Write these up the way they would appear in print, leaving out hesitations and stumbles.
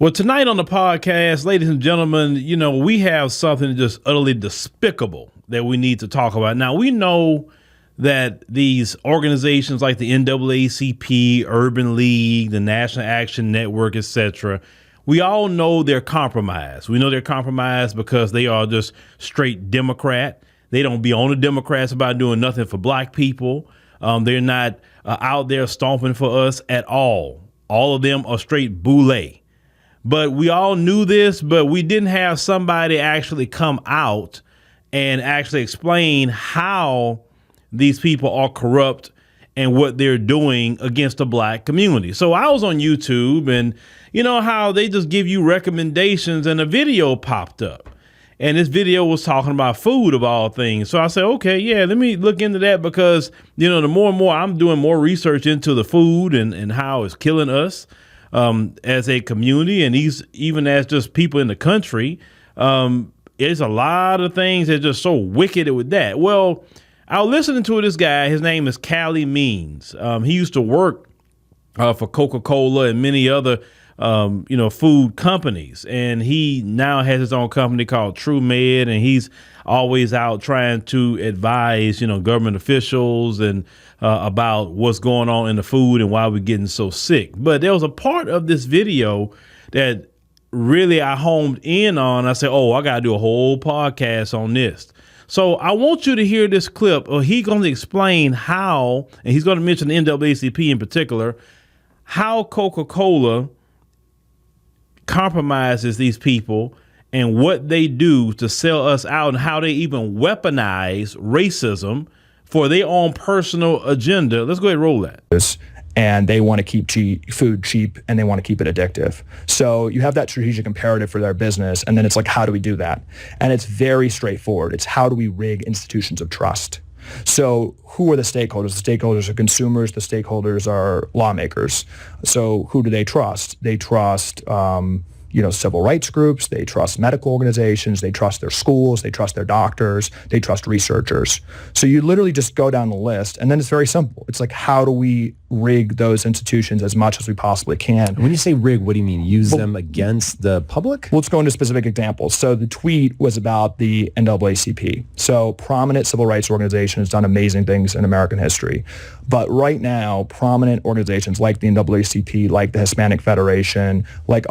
Well, tonight on the podcast, ladies and gentlemen, we have something just utterly despicable that we need to talk about. Now, we know that these organizations like the NAACP, Urban League, the National Action Network, etc., we all know they're compromised. We know they're compromised because they are just straight Democrat. They don't be on the Democrats about doing nothing for black people. They're not out there stomping for us at all. All of them are straight boule. But we all knew this, but we didn't have somebody actually come out and actually explain how these people are corrupt and what they're doing against the black community. So I was on YouTube, and you know how they just give you recommendations, and a video popped up. And this video was talking about food of all things. So I said, okay, yeah, let me look into that, because, the more and more I'm doing more research into the food and how it's killing us as a community, and even as just people in the country. There's a lot of things that are just so wicked with that. Well, I was listening to this guy. His name is Calley Means. He used to work for Coca-Cola and many other food companies. And he now has his own company called True Med, and he's always out trying to advise, government officials and about what's going on in the food and why we're getting so sick. But there was a part of this video that really I homed in on. I said, I got to do a whole podcast on this. So I want you to hear this clip. He's going to explain how, and he's going to mention the NAACP in particular, how Coca-Cola compromises these people and what they do to sell us out, and how they even weaponize racism for their own personal agenda. Let's go ahead and roll that. And they want to keep food cheap, and they want to keep it addictive. So you have that strategic imperative for their business, and then it's like, how do we do that? And it's very straightforward. It's how do we rig institutions of trust? So who are the stakeholders? The stakeholders are consumers. The stakeholders are lawmakers. So who do they trust? They trust civil rights groups. They trust medical organizations. They trust their schools. They trust their doctors. They trust researchers. So you literally just go down the list, and then it's very simple. It's like, how do we rig those institutions as much as we possibly can? When you say rig, what do you mean? Use them against the public? Let's go into specific examples. So the tweet was about the NAACP. So prominent civil rights organization has done amazing things in American history. But right now, prominent organizations like the NAACP, like the Hispanic Federation, like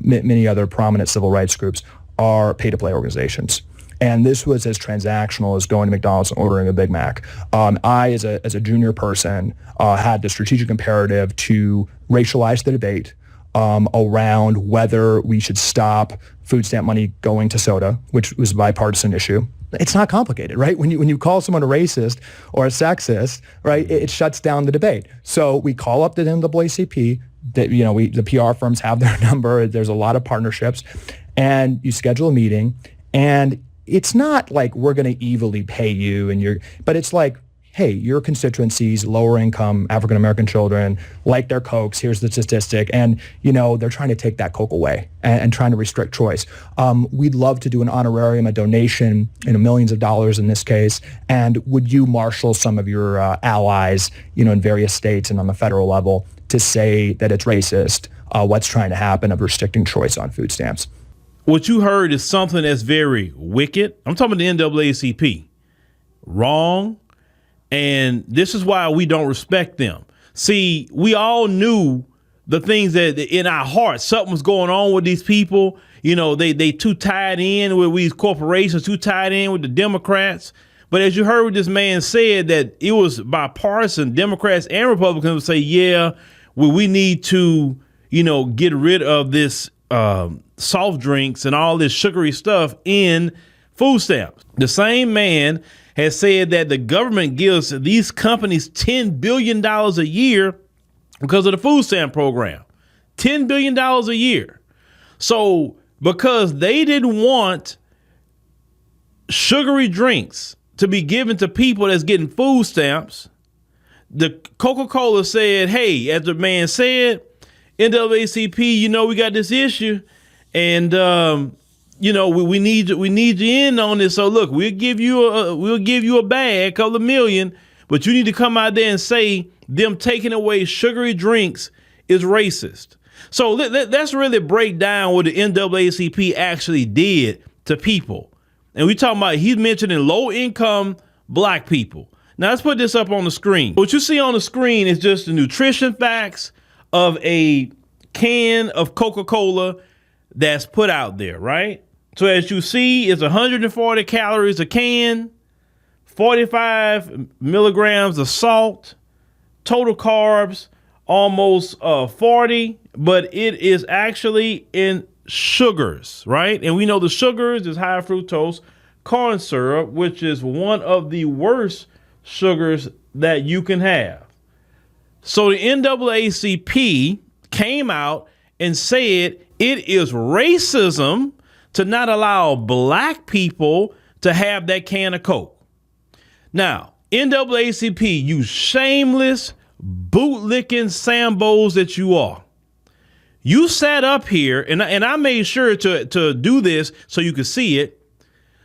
many other prominent civil rights groups are pay-to-play organizations. And this was as transactional as going to McDonald's and ordering a Big Mac. I, as a junior person, had the strategic imperative to racialize the debate around whether we should stop food stamp money going to soda, which was a bipartisan issue. It's not complicated, right? When you call someone a racist or a sexist, right, it shuts down the debate. So we call up the NAACP. The PR firms have their number. There's a lot of partnerships, and you schedule a meeting, and it's not like we're going to evilly pay you, but it's like, hey, your constituencies, lower income African-American children, like their Cokes, here's the statistic, and they're trying to take that Coke away and trying to restrict choice. We'd love to do an honorarium, a donation, millions of dollars in this case, and would you marshal some of your allies, in various states and on the federal level to say that it's racist, what's trying to happen of restricting choice on food stamps? What you heard is something that's very wicked. I'm talking about the NAACP. Wrong. And this is why we don't respect them. See, we all knew the things that in our hearts, something was going on with these people. They too tied in with these corporations, too tied in with the Democrats. But as you heard what this man said, that it was bipartisan, Democrats and Republicans would say, yeah, we need to, get rid of this soft drinks and all this sugary stuff in food stamps. The same man has said that the government gives these companies $10 billion a year because of the food stamp program. $10 billion a year. So because they didn't want sugary drinks to be given to people that's getting food stamps, the Coca-Cola said, hey, as the man said, NAACP, we got this issue, and we need you in on this. So look, we'll give you a bag, a couple of million, but you need to come out there and say them taking away sugary drinks is racist. So let's really break down what the NAACP actually did to people. And we talking about, he's mentioning low income black people. Now let's put this up on the screen. What you see on the screen is just the nutrition facts of a can of Coca-Cola that's put out there, right? So as you see, it's 140 calories a can, 45 milligrams of salt, total carbs almost 40, but it is actually in sugars, right? And we know the sugars is high fructose corn syrup, which is one of the worst sugars that you can have. So the NAACP came out and said it is racism to not allow black people to have that can of Coke. Now, NAACP, you shameless, bootlicking Sambos that you are. You sat up here, and I made sure to do this so you could see it.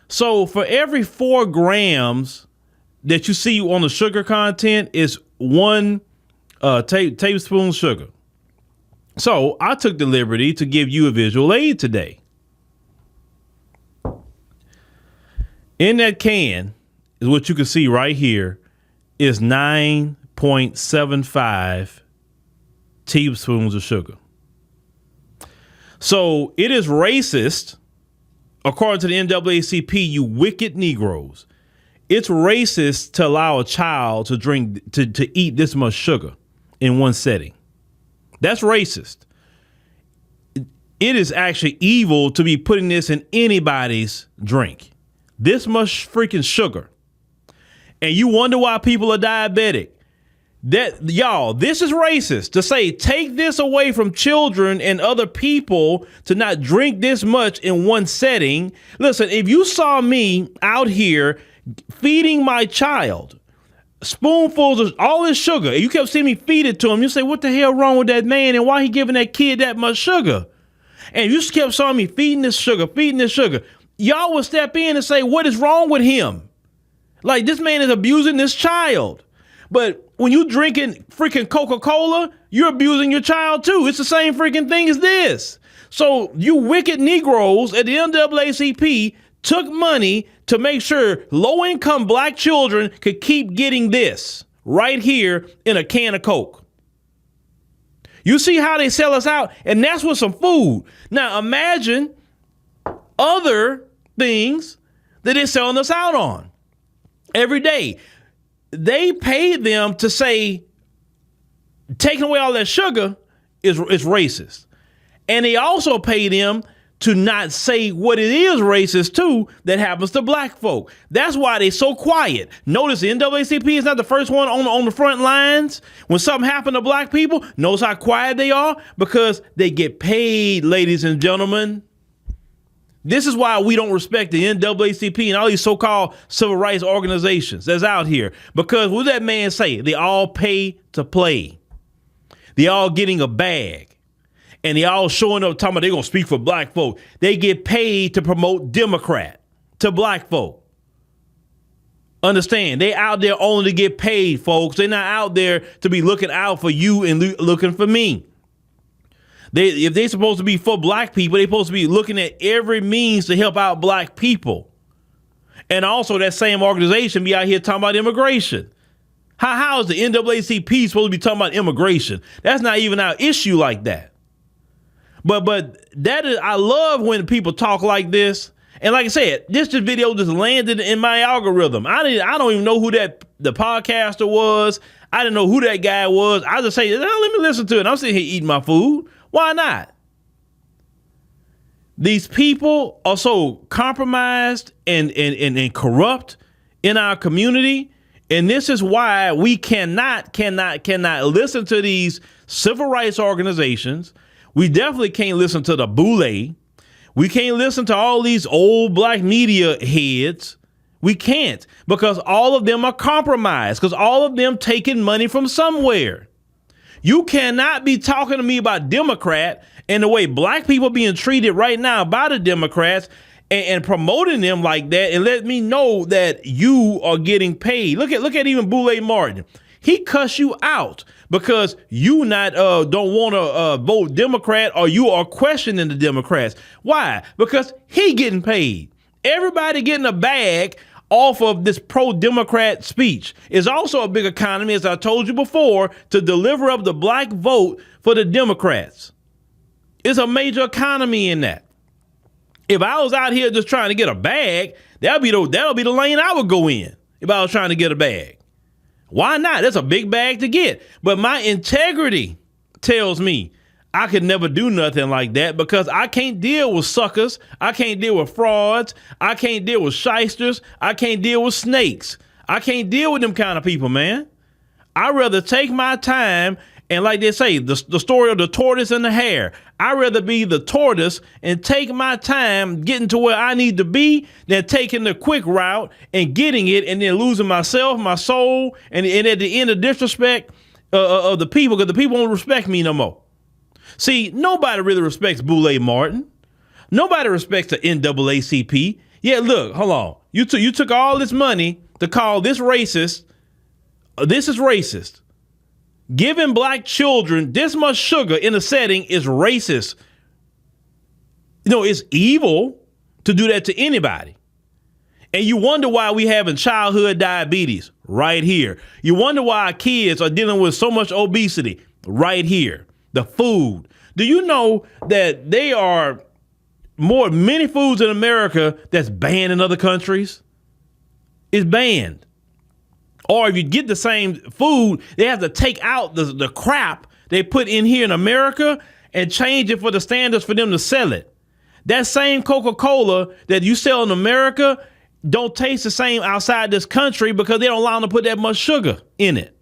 So for every 4 grams that you see on the sugar content is 1 tablespoon sugar. So I took the liberty to give you a visual aid today. In that can is what you can see right here is 9.75 tablespoons of sugar. So it is racist, according to the NAACP, you wicked Negroes. It's racist to allow a child to drink, to eat this much sugar in one setting. That's racist. It is actually evil to be putting this in anybody's drink. This much freaking sugar. And you wonder why people are diabetic. Y'all, this is racist to say, take this away from children and other people to not drink this much in one setting. Listen, if you saw me out here feeding my child spoonfuls of all this sugar, and you kept seeing me feed it to him, you say, what the hell wrong with that man and why he giving that kid that much sugar? And you just kept seeing me feeding this sugar. Y'all would step in and say, what is wrong with him? Like, this man is abusing this child. But when you drinking freaking Coca-Cola, you're abusing your child too. It's the same freaking thing as this. So you wicked Negroes at the NAACP took money to make sure low-income black children could keep getting this right here in a can of Coke. You see how they sell us out? And that's with some food. Now imagine other things that they're selling us out on every day. They paid them to say taking away all that sugar is racist. And they also pay them to not say what it is racist too that happens to black folk. That's why they so quiet. Notice the NAACP is not the first one on the front lines. When something happened to black people, notice how quiet they are because they get paid, ladies and gentlemen. This is why we don't respect the NAACP and all these so-called civil rights organizations that's out here. Because what did that man say? They all pay to play. They all getting a bag. And they all showing up talking about they're going to speak for black folk. They get paid to promote Democrat to black folk. Understand, they out there only to get paid, folks. They're not out there to be looking out for you and looking for me. If they're supposed to be for black people, they're supposed to be looking at every means to help out black people. And also that same organization be out here talking about immigration. How is the NAACP supposed to be talking about immigration? That's not even our issue like that. But that is, I love when people talk like this. And like I said, this video just landed in my algorithm. I don't even know who the podcaster was. I didn't know who that guy was. I just say, let me listen to it. I'm sitting here eating my food. Why not? These people are so compromised and corrupt in our community. And this is why we cannot listen to these civil rights organizations. We definitely can't listen to the boule. We can't listen to all these old black media heads. We can't, because all of them are compromised, because all of them taking money from somewhere. You cannot be talking to me about Democrat and the way black people being treated right now by the Democrats and promoting them like that and let me know that you are getting paid. Look at even Boule Martin. he cuss you out because you not don't want to vote Democrat, or you are questioning the Democrats. Why? Because he getting paid. Everybody getting a bag off of this pro-Democrat speech. Is also a big economy, as I told you before, to deliver up the black vote for the Democrats. It's a major economy in that. If I was out here just trying to get a bag, that'll be the lane I would go in if I was trying to get a bag. Why not? That's a big bag to get. But my integrity tells me I could never do nothing like that, because I can't deal with suckers. I can't deal with frauds. I can't deal with shysters. I can't deal with snakes. I can't deal with them kind of people, man. I'd rather take my time, and like they say, the story of the tortoise and the hare. I'd rather be the tortoise and take my time getting to where I need to be than taking the quick route and getting it and then losing myself, my soul, and at the end of disrespect of the people, because the people won't respect me no more. See, nobody really respects Boule Martin. Nobody respects the NAACP. Yeah, look, hold on. You took all this money to call this racist. This is racist. Giving black children this much sugar in a setting is racist. You know, it's evil to do that to anybody. And you wonder why we having childhood diabetes right here. You wonder why our kids are dealing with so much obesity right here. The food. Do you know that there are many foods in America that's banned in other countries? It's banned. Or if you get the same food, they have to take out the crap they put in here in America and change it for the standards for them to sell it. That same Coca-Cola that you sell in America don't taste the same outside this country because they don't allow them to put that much sugar in it.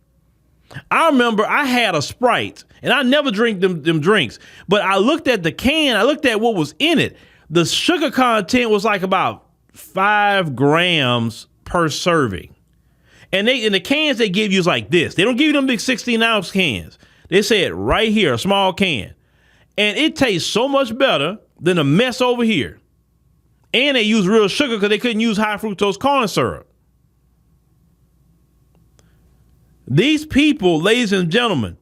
I remember I had a Sprite, and I never drink them drinks, but I looked at the can, I looked at what was in it. The sugar content was like about 5 grams per serving. And in the cans they give you is like this. They don't give you them big 16-ounce cans. They said right here, a small can. And it tastes so much better than the mess over here. And they use real sugar because they couldn't use high fructose corn syrup. These people, ladies and gentlemen,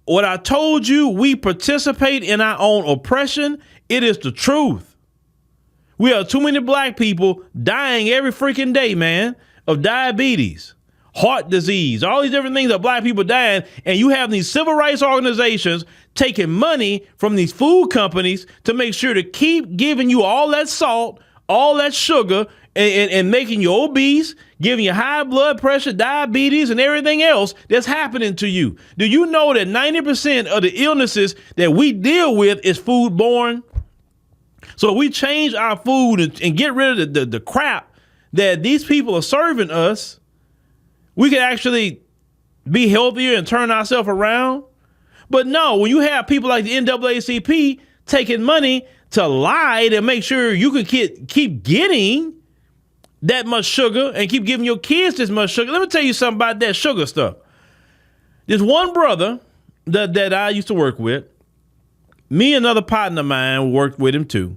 what I told you, we participate in our own oppression. It is the truth. We have too many black people dying every freaking day, man, of diabetes, heart disease, all these different things that black people dying. And you have these civil rights organizations taking money from these food companies to make sure to keep giving you all that salt, all that sugar, and making you obese, giving you high blood pressure, diabetes, and everything else that's happening to you. Do you know that 90% of the illnesses that we deal with is foodborne? So if we change our food and get rid of the crap that these people are serving us, we can actually be healthier and turn ourselves around. But no, when you have people like the NAACP taking money to lie to make sure you can keep getting that much sugar and keep giving your kids this much sugar. Let me tell you something about that sugar stuff. There's one brother that I used to work with. Me and another partner of mine worked with him too.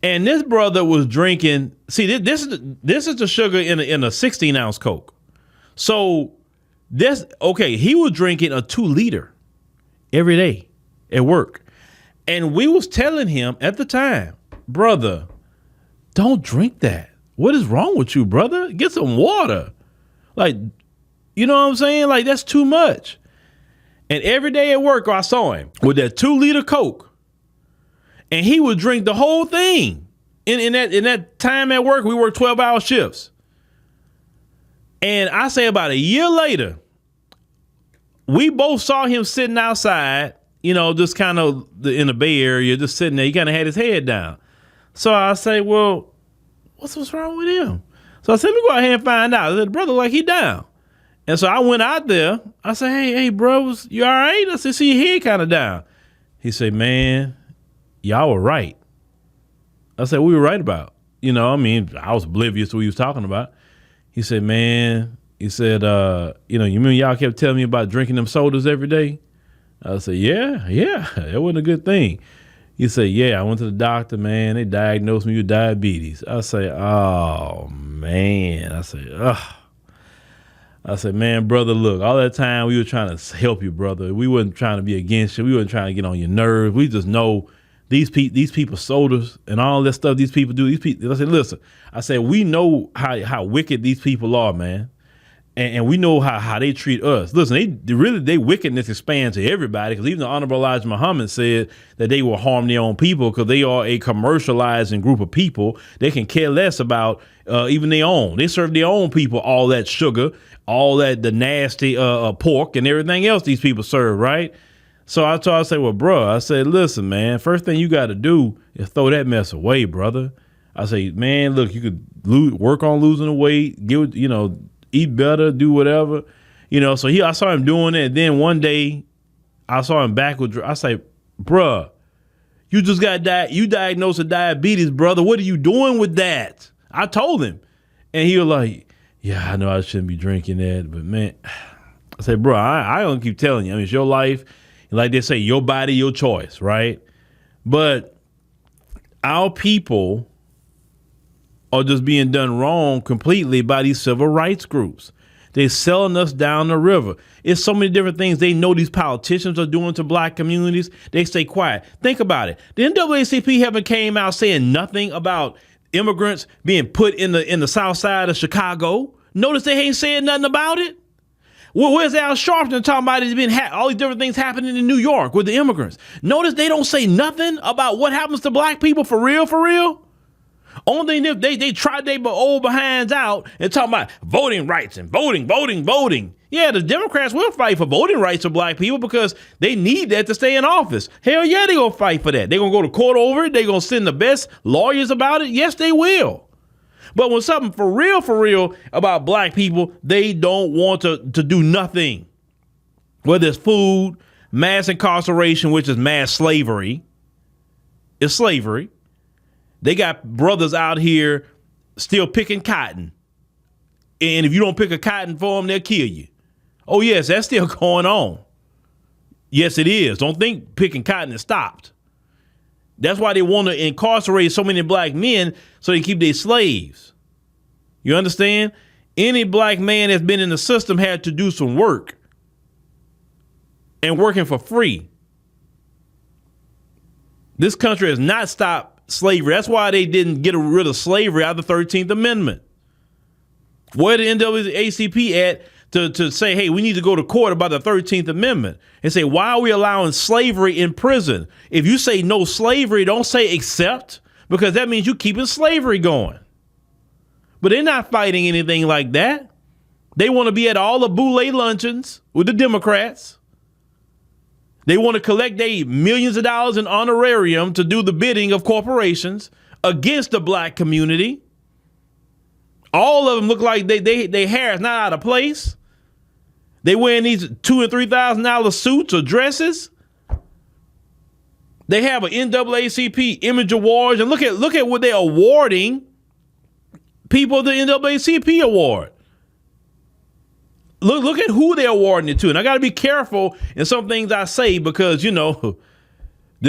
And this brother was drinking. See, this is the sugar in a 16-ounce Coke. So he was drinking a 2-liter every day at work. And we was telling him at the time, brother, don't drink that. What is wrong with you, brother? Get some water. Like, you know what I'm saying? Like, that's too much. And every day at work, I saw him with that 2-liter Coke. And he would drink the whole thing. In that time at work, we worked 12-hour shifts. And I say about a year later, we both saw him sitting outside, you know, just kind of in the Bay Area, just sitting there. He kind of had his head down. So I say, well, what's wrong with him? So I said, let me go out here and find out. I said, brother, like he down. And so I went out there. I said, hey, bro, you all right? I said, see your head kind of down. He said, man, y'all were right. I said, we were right about. You know, I mean, I was oblivious to what he was talking about. He said, man, you remember y'all kept telling me about drinking them sodas every day? I said, yeah, that wasn't a good thing. He said, yeah, I went to the doctor, man. They diagnosed me with diabetes. I say, oh, man. I say, ugh. I said, man, brother, look, all that time we were trying to help you, brother. We wasn't trying to be against you. We wasn't trying to get on your nerves. We just know these people sold us and all that stuff these people do. These people, I said, listen, I said, we know how wicked these people are, man. And we know how they treat us. Listen, they wickedness expands to everybody, because even the Honorable Elijah Muhammad said that they will harm their own people because they are a commercializing group of people. They can care less about even their own. They serve their own people all that sugar, all that the nasty pork and everything else these people serve, right? So I said, well, bro, I said, listen, man, first thing you got to do is throw that mess away, brother. I say, man, look, you could work on losing the weight, eat better, do whatever, So I saw him doing it. And then one day I saw him back with, I say, bruh, you just you diagnosed with diabetes, brother. What are you doing with that? I told him. And he was like, yeah, I know I shouldn't be drinking that, but man, I said, bro, I don't keep telling you. I mean, it's your life. Like they say, your body, your choice, right? But our people are just being done wrong completely by these civil rights groups. They're selling us down the river. It's so many different things they know these politicians are doing to black communities. They stay quiet. Think about it. The NAACP haven't came out saying nothing about immigrants being put in the south side of Chicago. Notice they ain't saying nothing about it. Where's Al Sharpton talking about it's been all these different things happening in New York with the immigrants? Notice they don't say nothing about what happens to black people for real, for real. Only thing they tried their old behinds out and talking about voting rights and voting. Yeah, the Democrats will fight for voting rights for black people because they need that to stay in office. Hell yeah, they gonna fight for that. They gonna go to court over it. They gonna send the best lawyers about it. Yes, they will. But when something for real about black people, they don't want to do nothing. Whether it's food, mass incarceration, which is mass slavery. It's slavery. They got brothers out here still picking cotton. And if you don't pick a cotton for them, they'll kill you. Oh, yes, that's still going on. Yes, it is. Don't think picking cotton is stopped. That's why they want to incarcerate so many black men so they keep their slaves. You understand? Any black man that's been in the system had to do some work and working for free. This country has not stopped slavery. That's why they didn't get rid of slavery out of the 13th Amendment. Where the NAACP at to say, hey, we need to go to court about the 13th Amendment and say, why are we allowing slavery in prison? If you say no slavery, don't say accept, because that means you're keeping slavery going. But they're not fighting anything like that. They want to be at all the boule luncheons with the Democrats. They want to collect their millions of dollars in honorarium to do the bidding of corporations against the black community. All of them look like they hair is not out of place. They wearing these $2,000 and $3,000 suits or dresses. They have an NAACP Image Awards, and look at what they're awarding people the NAACP award. Look at who they're awarding it to. And I got to be careful in some things I say because, this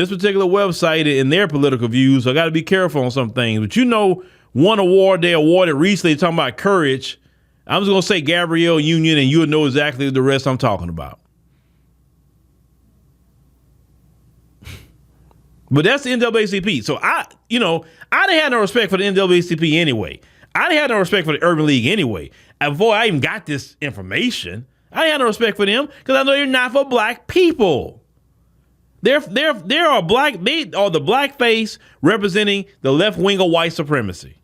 particular website and their political views, so I got to be careful on some things. But one award they awarded recently talking about courage, I'm just going to say Gabrielle Union, and you'll know exactly the rest I'm talking about. But that's the NAACP. So I didn't have no respect for the NAACP anyway. I didn't have no respect for the Urban League anyway. And before I even got this information, I didn't have no respect for them because I know they're not for black people. They are the black face representing the left wing of white supremacy.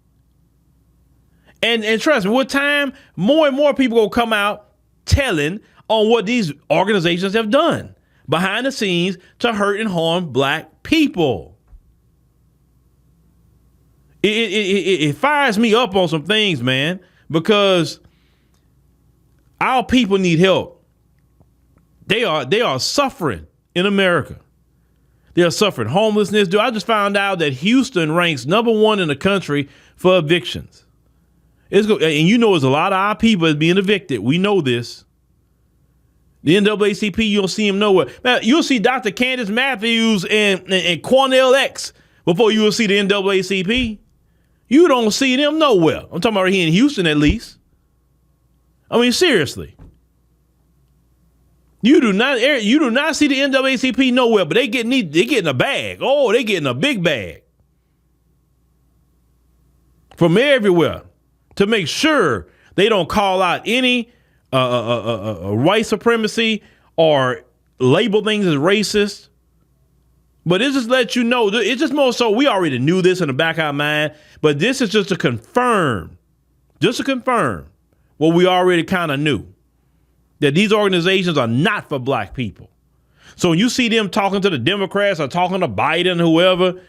And trust me, with time, more and more people will come out telling on what these organizations have done behind the scenes to hurt and harm black people. It fires me up on some things, man, because our people need help. They are suffering in America. They are suffering homelessness. Dude, I just found out that Houston ranks #1 in the country for evictions. And there's a lot of our people that's being evicted. We know this. The NAACP, you don't see them nowhere. Now, you'll see Dr. Candace Matthews and Cornell X before you will see the NAACP. You don't see them nowhere. I'm talking about here in Houston, at least. I mean, seriously. You do not see the NAACP nowhere, but they getting a bag. Oh, they getting a big bag from everywhere to make sure they don't call out any white supremacy or label things as racist. But it just lets you know, it's just more so we already knew this in the back of our mind, but this is just to confirm what we already kind of knew, that these organizations are not for black people. So when you see them talking to the Democrats or talking to Biden, whoever,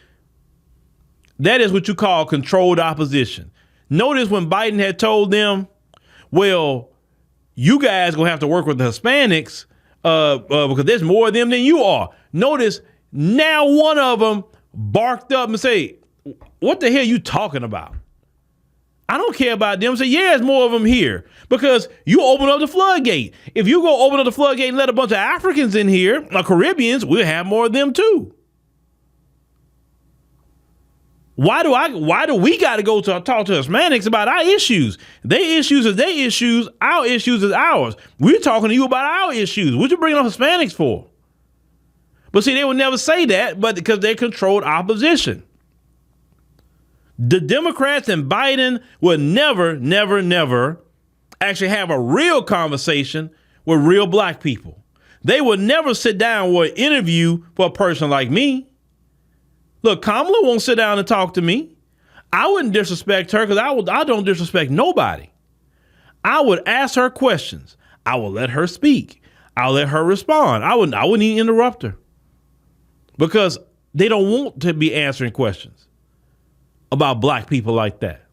that is what you call controlled opposition. Notice when Biden had told them, well, you guys gonna have to work with the Hispanics because there's more of them than you are. Notice now one of them barked up and say, what the hell are you talking about? I don't care about them. Say, yeah, there's more of them here because you open up the floodgate. If you go open up the floodgate and let a bunch of Africans in here, or Caribbeans, we'll have more of them too. Why do we got to go to talk to Hispanics about our issues? Their issues is their issues. Our issues is ours. We're talking to you about our issues. What you bringing up Hispanics for? But see, they would never say that, but because they controlled opposition. The Democrats and Biden will never actually have a real conversation with real black people. They would never sit down with an interview for a person like me. Look, Kamala won't sit down and talk to me. I wouldn't disrespect her because I don't disrespect nobody. I would ask her questions. I will let her speak. I'll let her respond. I wouldn't even interrupt her because they don't want to be answering questions about black people like that.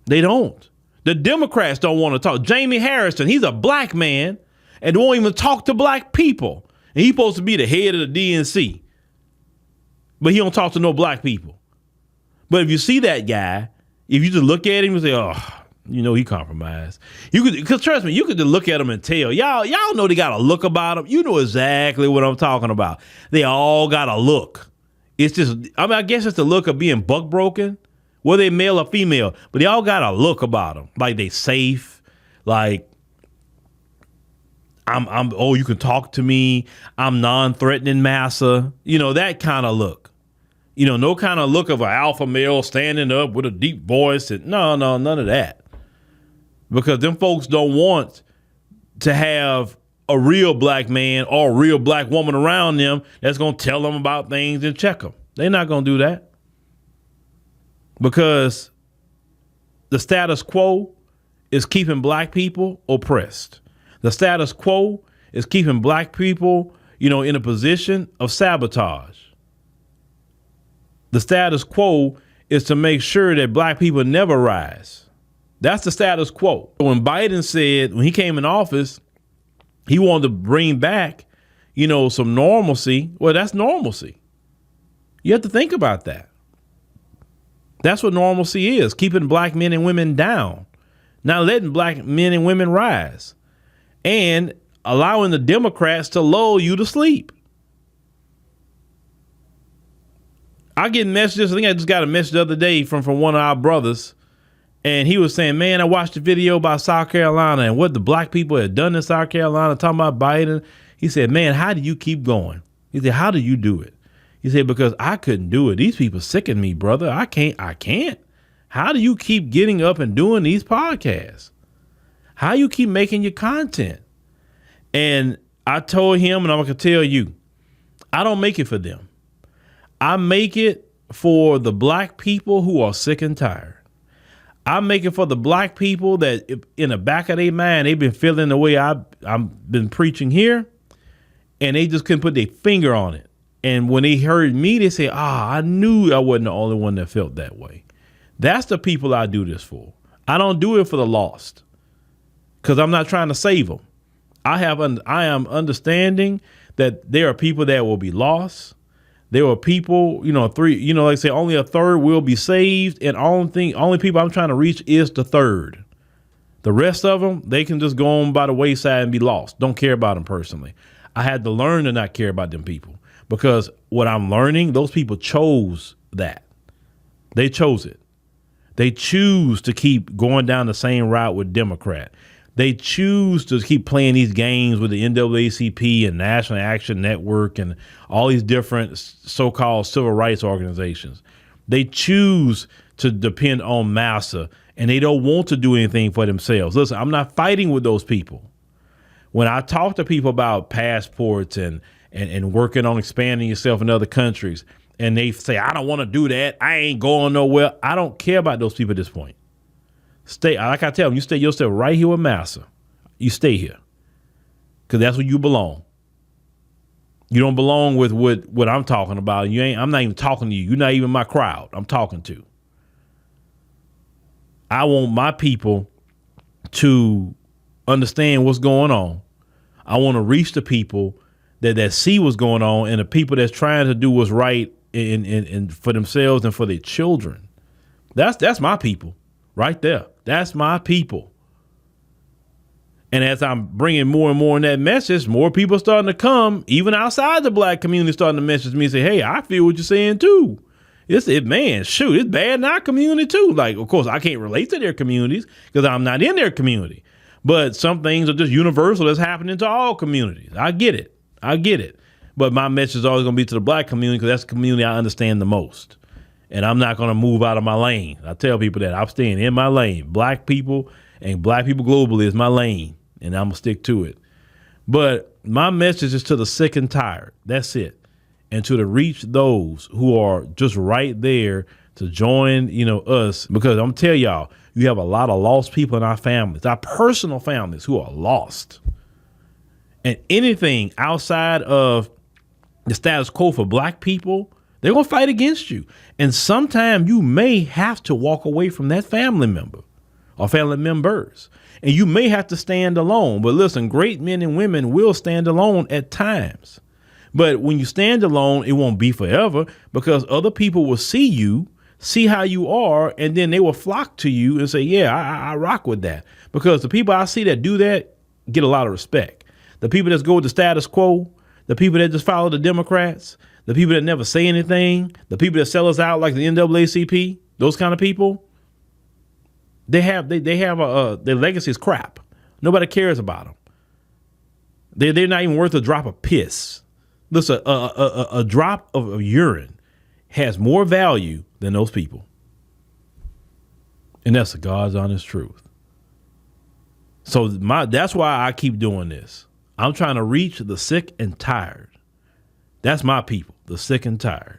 They don't. The Democrats don't want to talk. Jamie Harrison, he's a black man and won't even talk to black people. And he's supposed to be the head of the DNC. But he don't talk to no black people. But if you see that guy, if you just look at him and say, oh, you know he compromised. Because trust me, you could just look at him and tell. Y'all know they got a look about him. You know exactly what I'm talking about. They all got a look. It's just, I guess it's the look of being buck broken, whether they male or female, but they all got a look about them. Like they safe, like oh, you can talk to me. I'm non-threatening massa. You know, that kind of look. You know, no kind of look of an alpha male standing up with a deep voice. No, none of that. Because them folks don't want to have a real black man or a real black woman around them that's going to tell them about things and check them. They're not going to do that because the status quo is keeping black people oppressed. The status quo is keeping black people, in a position of sabotage. The status quo is to make sure that black people never rise. That's the status quo. When Biden said, when he came in office, he wanted to bring back, some normalcy. Well, that's normalcy. You have to think about that. That's what normalcy is, keeping black men and women down, not letting black men and women rise, and allowing the Democrats to lull you to sleep. I get messages. I think I just got a message the other day from one of our brothers. And he was saying, man, I watched the video about South Carolina and what the black people had done in South Carolina, talking about Biden. He said, man, how do you keep going? He said, how do you do it? He said, because I couldn't do it. These people sicken me, brother. I can't. How do you keep getting up and doing these podcasts? How you keep making your content? And I told him, and I'm going to tell you, I don't make it for them. I make it for the black people who are sick and tired. I make it for the black people that in the back of their mind, they've been feeling the way I've been preaching here, and they just couldn't put their finger on it. And when they heard me, they say, I knew I wasn't the only one that felt that way. That's the people I do this for. I don't do it for the lost because I'm not trying to save them. I am understanding that there are people that will be lost. There were people, like I say, only a third will be saved. And only people I'm trying to reach is the third. The rest of them, they can just go on by the wayside and be lost. Don't care about them personally. I had to learn to not care about them people because what I'm learning, those people chose that. They chose it. They choose to keep going down the same route with Democrat. They choose to keep playing these games with the NAACP and National Action Network and all these different so-called civil rights organizations. They choose to depend on massa, and they don't want to do anything for themselves. Listen, I'm not fighting with those people. When I talk to people about passports and working on expanding yourself in other countries, and they say, I don't want to do that, I ain't going nowhere, I don't care about those people at this point. Stay, like I tell them, you stay yourself right here with massa. You stay here, because that's where you belong. You don't belong with what I'm talking about. I'm not even talking to you. You're not even my crowd I'm talking to. I want my people to understand what's going on. I want to reach the people that see what's going on, and the people that's trying to do what's right in for themselves and for their children. That's my people right there. That's my people. And as I'm bringing more and more in that message, more people are starting to come, even outside the black community, starting to message me and say, hey, I feel what you're saying too. It's bad in our community too. Like, of course, I can't relate to their communities because I'm not in their community. But some things are just universal that's happening to all communities. I get it. But my message is always going to be to the black community because that's the community I understand the most. And I'm not going to move out of my lane. I tell people that I'm staying in my lane. Black people and black people globally is my lane, and I'm going to stick to it. But my message is to the sick and tired. That's it. And to reach those who are just right there to join, us, because I'm tell y'all, you have a lot of lost people in our families, our personal families who are lost. And anything outside of the status quo for black people, they're going to fight against you. And sometimes you may have to walk away from that family member or family members, and you may have to stand alone. But listen, great men and women will stand alone at times. But when you stand alone, it won't be forever, because other people will see you, see how you are, and then they will flock to you and say, yeah, I rock with that. Because the people I see that do that get a lot of respect. The people that go with the status quo, the people that just follow the Democrats, the people that never say anything, the people that sell us out like the NAACP, those kind of people, their legacy is crap. Nobody cares about them. They're not even worth a drop of piss. Listen, a drop of urine has more value than those people. And that's the God's honest truth. So that's why I keep doing this. I'm trying to reach the sick and tired. That's my people, the sick and tired.